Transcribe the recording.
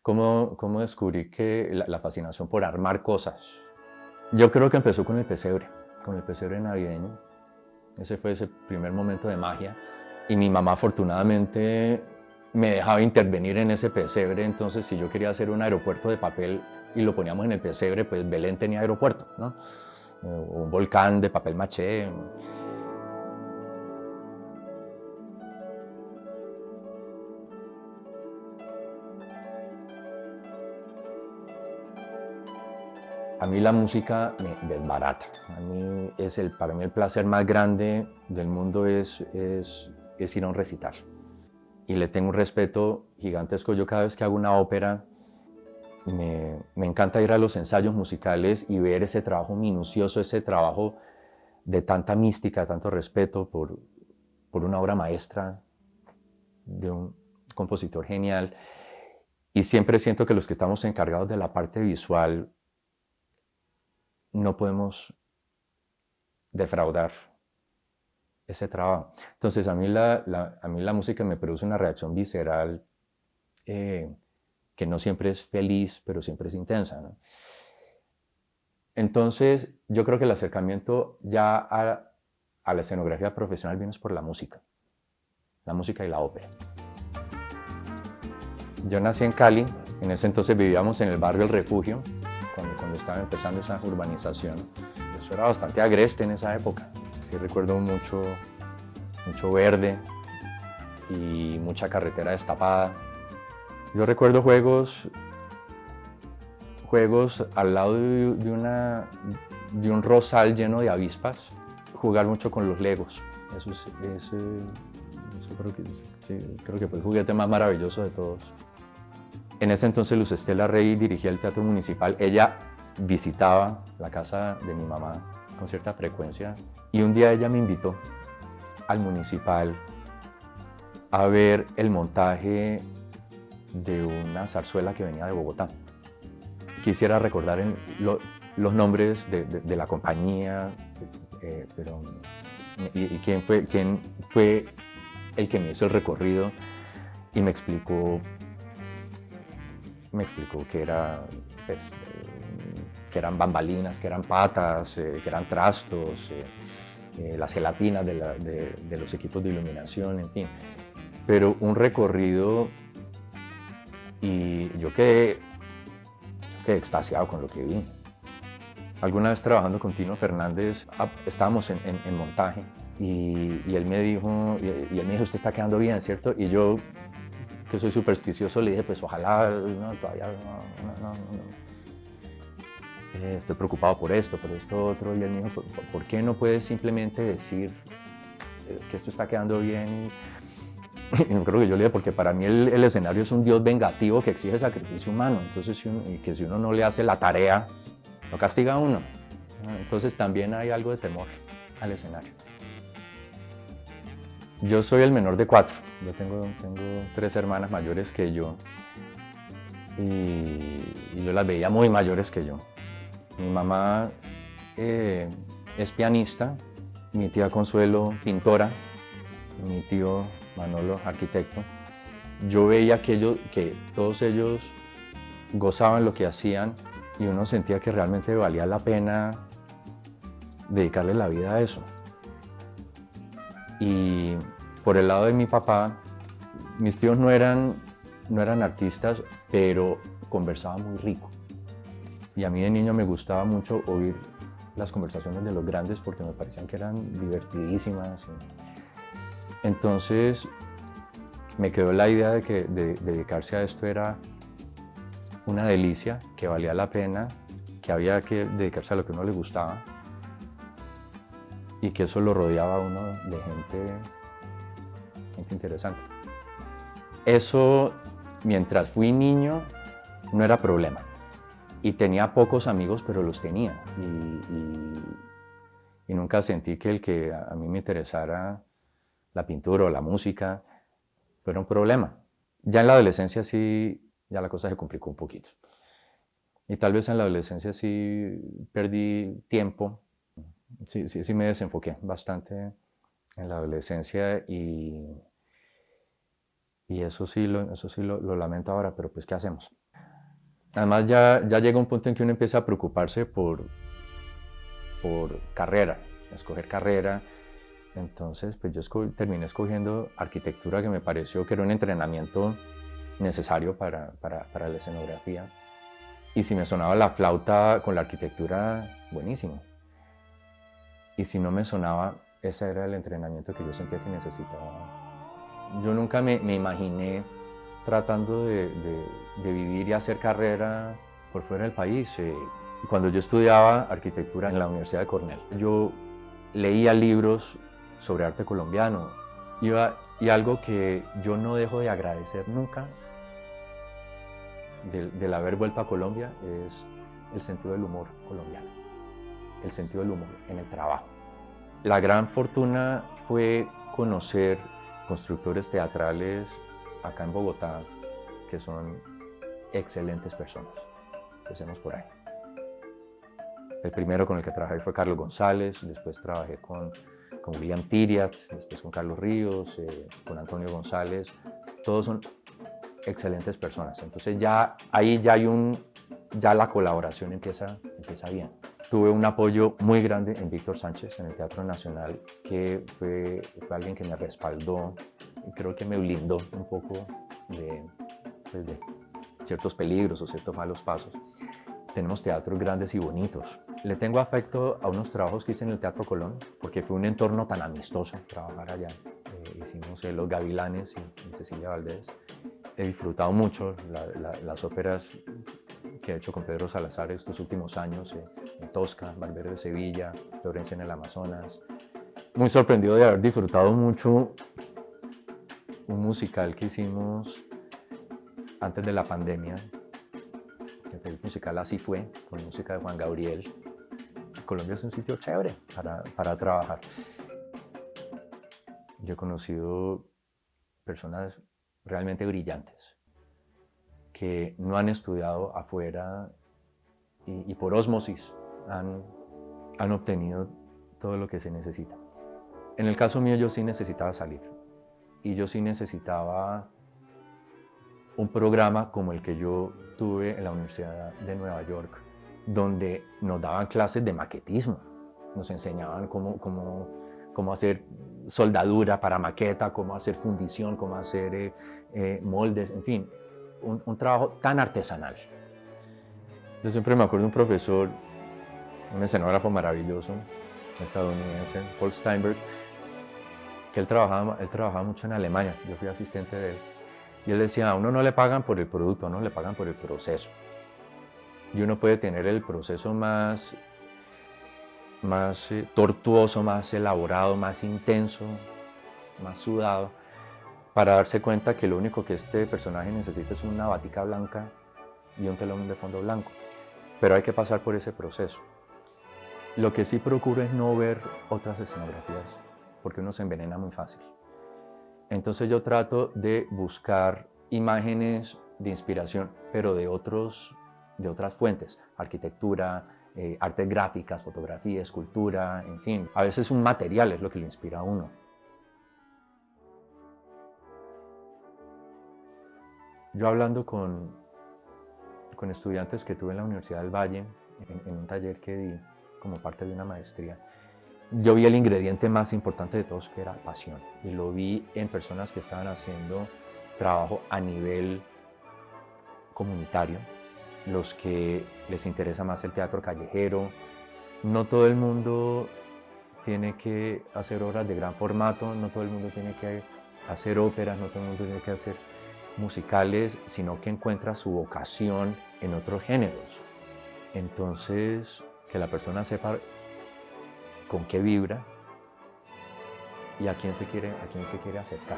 ¿Cómo descubrí que la fascinación por armar cosas? Yo creo que empezó con el pesebre navideño. Ese fue ese primer momento de magia. Y mi mamá afortunadamente me dejaba intervenir en ese pesebre, entonces si yo quería hacer un aeropuerto de papel y lo poníamos en el pesebre, pues Belén tenía aeropuerto, ¿no? O un volcán de papel maché. A mí la música me desbarata. Para mí el placer más grande del mundo es ir a un recital. Y le tengo un respeto gigantesco. Yo cada vez que hago una ópera, me encanta ir a los ensayos musicales y ver ese trabajo minucioso, ese trabajo de tanta mística, tanto respeto por una obra maestra de un compositor genial. Y siempre siento que los que estamos encargados de la parte visual no podemos defraudar ese trabajo. Entonces a mí la música me produce una reacción visceral que no siempre es feliz, pero siempre es intensa, ¿no? Entonces yo creo que el acercamiento ya a la escenografía profesional viene por la música y la ópera. Yo nací en Cali, en ese entonces vivíamos en el barrio El Refugio, cuando estaba empezando esa urbanización. Eso era bastante agreste en esa época. Sí recuerdo mucho verde y mucha carretera destapada. Yo recuerdo juegos al lado de un rosal lleno de avispas, jugar mucho con los legos. Eso creo que fue el juguete más maravilloso de todos. En ese entonces Luz Estela Rey dirigía el Teatro Municipal. Ella visitaba la casa de mi mamá con cierta frecuencia y un día ella me invitó al Municipal a ver el montaje de una zarzuela que venía de Bogotá. Quisiera recordar los nombres de la compañía, quién fue el que me hizo el recorrido y me explicó pues, que eran bambalinas, que eran patas, que eran trastos, las gelatinas de los equipos de iluminación, en fin. Pero un recorrido y yo quedé extasiado con lo que vi. Alguna vez trabajando con Tino Fernández, estábamos en montaje y él me dijo, usted está quedando bien, ¿cierto? Y yo, que soy supersticioso, le dije, pues ojalá, no, todavía no. Estoy preocupado por esto, otro. Y él me dijo, ¿por qué no puedes simplemente decir que esto está quedando bien? Y creo que yo le dije, porque para mí el escenario es un Dios vengativo que exige sacrificio humano. Entonces, si uno no le hace la tarea, lo castiga a uno. Entonces también hay algo de temor al escenario. Yo soy el menor de 4. Yo tengo 3 hermanas mayores que yo y yo las veía muy mayores que yo. Mi mamá es pianista, mi tía Consuelo pintora, mi tío Manolo arquitecto. Yo veía que todos ellos gozaban lo que hacían y uno sentía que realmente valía la pena dedicarle la vida a eso. Y por el lado de mi papá, mis tíos no eran artistas, pero conversaban muy rico. Y a mí de niño me gustaba mucho oír las conversaciones de los grandes porque me parecían que eran divertidísimas. Entonces me quedó la idea de que dedicarse a esto era una delicia, que valía la pena, que había que dedicarse a lo que a uno le gustaba y que eso lo rodeaba a uno de gente interesante. Eso, mientras fui niño, no era problema. Y tenía pocos amigos, pero los tenía. Y nunca sentí que el que a mí me interesara la pintura o la música fuera un problema. Ya en la adolescencia sí, ya la cosa se complicó un poquito. Y tal vez en la adolescencia sí perdí tiempo. Sí me desenfoqué bastante en la adolescencia y eso sí lo lamento ahora, pero pues ¿qué hacemos? Además ya llega un punto en que uno empieza a preocuparse por carrera, escoger carrera. Entonces, pues yo terminé escogiendo arquitectura, que me pareció que era un entrenamiento necesario para la escenografía. Y si me sonaba la flauta con la arquitectura, buenísimo. Y si no me sonaba, ese era el entrenamiento que yo sentía que necesitaba. Yo nunca me imaginé tratando de vivir y hacer carrera por fuera del país. Cuando yo estudiaba arquitectura en la Universidad de Cornell, yo leía libros sobre arte colombiano y algo que yo no dejo de agradecer nunca del haber vuelto a Colombia es el sentido del humor colombiano, el sentido del humor en el trabajo. La gran fortuna fue conocer constructores teatrales acá en Bogotá que son excelentes personas. Empecemos por ahí. El primero con el que trabajé fue Carlos González, después trabajé con William Tiriat, después con Carlos Ríos, con Antonio González. Todos son excelentes personas. Entonces ahí ya la colaboración empieza bien. Tuve un apoyo muy grande en Víctor Sánchez, en el Teatro Nacional, que fue alguien que me respaldó y creo que me blindó un poco de ciertos peligros o ciertos malos pasos. Tenemos teatros grandes y bonitos. Le tengo afecto a unos trabajos que hice en el Teatro Colón, porque fue un entorno tan amistoso trabajar allá. Hicimos Los Gavilanes y Cecilia Valdés. He disfrutado mucho las óperas que he hecho con Pedro Salazar estos últimos años, en Tosca, Barbero de Sevilla, Florencia en el Amazonas. Muy sorprendido de haber disfrutado mucho un musical que hicimos antes de la pandemia, que fue el musical Así Fue, con música de Juan Gabriel. Colombia es un sitio chévere para trabajar. Yo he conocido personas realmente brillantes que no han estudiado afuera y por ósmosis han obtenido todo lo que se necesita. En el caso mío yo sí necesitaba salir y yo sí necesitaba un programa como el que yo tuve en la Universidad de Nueva York, donde nos daban clases de maquetismo, nos enseñaban cómo hacer soldadura para maqueta, cómo hacer fundición, cómo hacer moldes, en fin, un trabajo tan artesanal. Yo siempre me acuerdo de un profesor, un escenógrafo maravilloso, estadounidense, Paul Steinberg, que él trabajaba mucho en Alemania, yo fui asistente de él, y él decía, a uno no le pagan por el producto, a uno le pagan por el proceso. Y uno puede tener el proceso más tortuoso, más elaborado, más intenso, más sudado, para darse cuenta que lo único que este personaje necesita es una batica blanca y un telón de fondo blanco. Pero hay que pasar por ese proceso. Lo que sí procuro es no ver otras escenografías, porque uno se envenena muy fácil. Entonces yo trato de buscar imágenes de inspiración, pero de otras fuentes, arquitectura, artes gráficas, fotografía, escultura, en fin. A veces un material es lo que le inspira a uno. Yo hablando con estudiantes que tuve en la Universidad del Valle, en un taller que di como parte de una maestría, yo vi el ingrediente más importante de todos, que era pasión, y lo vi en personas que estaban haciendo trabajo a nivel comunitario, los que les interesa más el teatro callejero. No todo el mundo tiene que hacer obras de gran formato, no todo el mundo tiene que hacer óperas, no todo el mundo tiene que hacer musicales, sino que encuentra su vocación en otros géneros. Entonces, que la persona sepa con qué vibra y a quién se quiere acercar.